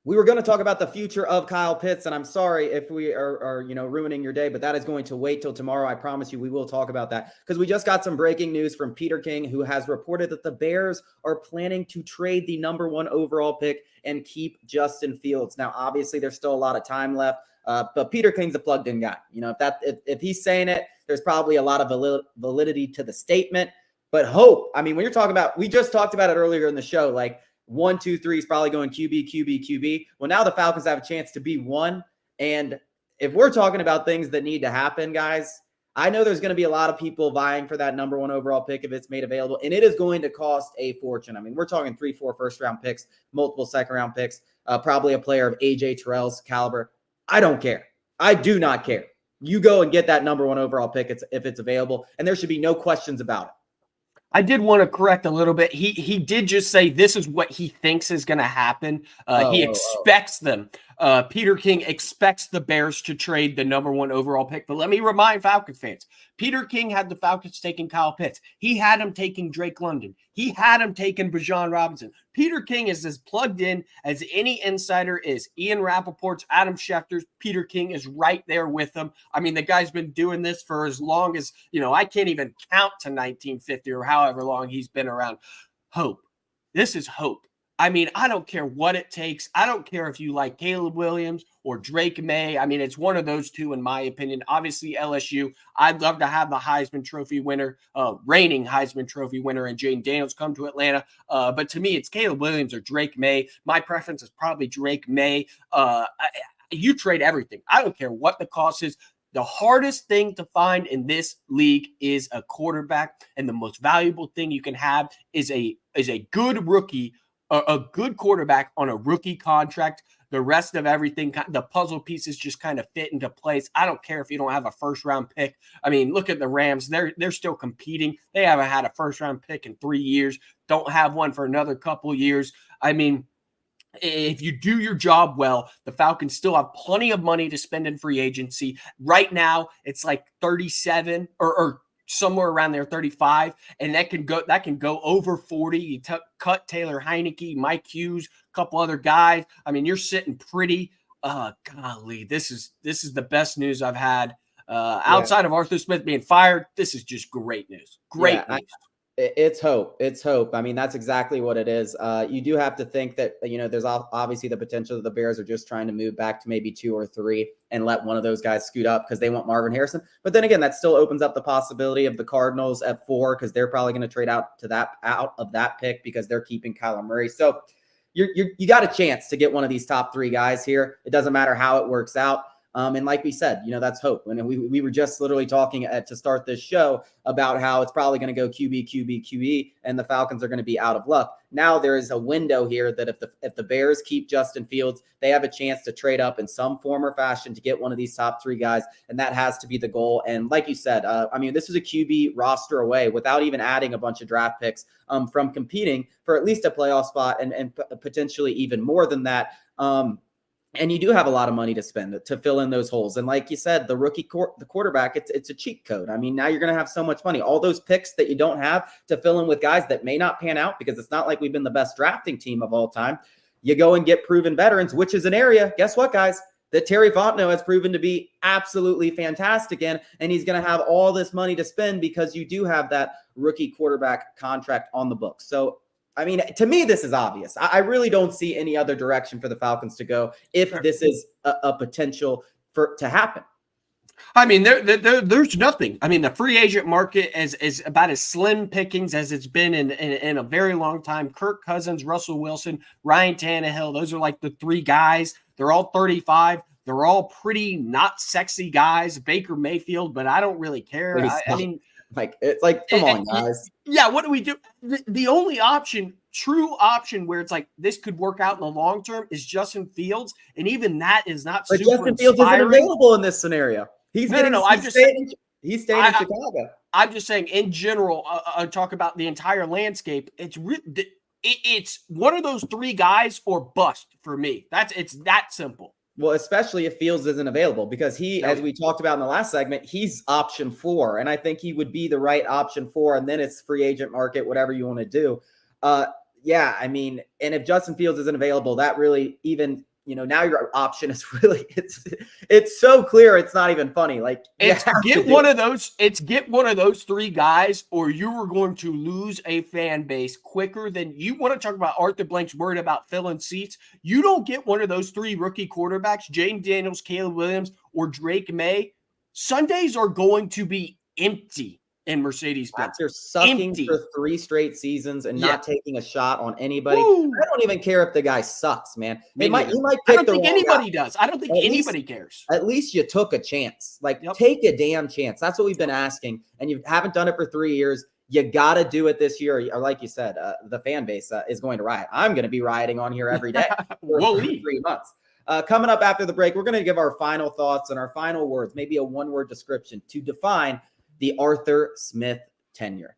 We were going to talk about the future of Kyle Pitts, and I'm sorry if we are ruining your day, but that is going to wait till tomorrow. I promise you we will talk about that because we just got some breaking news from Peter King, who has reported that the Bears are planning to trade the number 1 overall pick and keep Justin Fields. Now, obviously, there's still a lot of time left, but Peter King's a plugged-in guy. If he's saying it, there's probably a lot of validity to the statement. But hope, I mean, when you're talking about, we just talked about it earlier in the show, like, 1, 2, 3 is probably going QB, QB, QB. Well, now the Falcons have a chance to be 1. And if we're talking about things that need to happen, guys, I know there's going to be a lot of people vying for that number 1 overall pick if it's made available. And it is going to cost a fortune. I mean, we're talking 3, 4 first-round picks, multiple second-round picks, probably a player of A.J. Terrell's caliber. I don't care. I do not care. You go and get that number 1 overall pick if it's available, and there should be no questions about it. I did want to correct a little bit. He did just say this is what he thinks is going to happen. He expects them. Peter King expects the Bears to trade the number 1 overall pick. But let me remind Falcons fans, Peter King had the Falcons taking Kyle Pitts. He had him taking Drake London. He had him taking Bijan Robinson. Peter King is as plugged in as any insider is. Ian Rappaport's, Adam Schefter's, Peter King is right there with them. I mean, the guy's been doing this for as long as, I can't even count to 1950 or however long he's been around. Hope. This is hope. I mean, I don't care what it takes. I don't care if you like Caleb Williams or Drake May. I mean, it's one of those two, in my opinion. Obviously, LSU, I'd love to have the Heisman Trophy winner, reigning Heisman Trophy winner, and Jayden Daniels come to Atlanta. But to me, it's Caleb Williams or Drake May. My preference is probably Drake May. You trade everything. I don't care what the cost is. The hardest thing to find in this league is a quarterback, and the most valuable thing you can have is a good rookie, a good quarterback on a rookie contract. The rest of everything, the puzzle pieces just kind of fit into place. I don't care if you don't have a first-round pick. I mean, look at the Rams. They're still competing. They haven't had a first-round pick in 3 years. Don't have one for another couple years. I mean, if you do your job well, the Falcons still have plenty of money to spend in free agency. Right now, it's like 37 or somewhere around there, 35, and that can go over 40. You cut Taylor Heineke, Mike Hughes, a couple other guys. I mean, you're sitting pretty. Golly, this is the best news I've had outside of Arthur Smith being fired. This is just great news. Great news. It's hope. It's hope. I mean, that's exactly what it is. You do have to think that, there's obviously the potential that the Bears are just trying to move back to maybe 2 or 3 and let one of those guys scoot up because they want Marvin Harrison. But then again, that still opens up the possibility of the Cardinals at 4 because they're probably going to trade out of that pick because they're keeping Kyler Murray. So you got a chance to get one of these top 3 guys here. It doesn't matter how it works out. And like we said, that's hope. And we were just literally talking to start this show about how it's probably going to go QB, and the Falcons are going to be out of luck. Now there is a window here that if the Bears keep Justin Fields, they have a chance to trade up in some form or fashion to get one of these top 3 guys, and that has to be the goal. And like you said, I mean, this is a QB roster away without even adding a bunch of draft picks from competing for at least a playoff spot and potentially even more than that. And you do have a lot of money to spend to fill in those holes. And like you said, the rookie the quarterback, it's a cheat code. I mean, now you're going to have so much money. All those picks that you don't have to fill in with guys that may not pan out because it's not like we've been the best drafting team of all time. You go and get proven veterans, which is an area, guess what, guys, that Terry Fontenot has proven to be absolutely fantastic in. And he's going to have all this money to spend because you do have that rookie quarterback contract on the books. So, I mean, to me, this is obvious. I really don't see any other direction for the Falcons to go if this is a potential to happen. I mean, there's nothing. I mean, the free agent market is about as slim pickings as it's been in a very long time. Kirk Cousins, Russell Wilson, Ryan Tannehill, those are like the 3 guys. They're all 35. They're all pretty not sexy guys. Baker Mayfield, but I don't really care. I mean, it's like, come on, guys. Yeah, what do we do? The only true option where it's like this could work out in the long term is Justin Fields, and even that is not super inspiring. Justin Fields isn't available in this scenario. He's staying in Chicago. I'm just saying, in general, talk about the entire landscape. It's one of those 3 guys or bust for me. It's that simple. Well, especially if Fields isn't available because as we talked about in the last segment, he's option 4. And I think he would be the right option 4. And then it's free agent market, whatever you want to do. Yeah, I mean, and if Justin Fields isn't available, that really, even now your option is really it's so clear it's not even funny. Like it's get one of those three guys, or you are going to lose a fan base quicker than you want to talk about. Arthur Blank's worried about filling seats. You don't get one of those three rookie quarterbacks, Jaden Daniels, Caleb Williams, or Drake May. Sundays are going to be empty in Mercedes-Benz. After sucking for 3 straight seasons and not taking a shot on anybody. Woo. I don't even care if the guy sucks, man. He might I pick don't think anybody does. I don't think anybody cares. At least you took a chance. Like, take a damn chance. That's what we've been asking, and you haven't done it for 3 years. You got to do it this year. Or like you said, the fan base is going to riot. I'm going to be rioting on here every day for 3 months. Coming up after the break, we're going to give our final thoughts and our final words, maybe a one-word description to define the Arthur Smith tenure.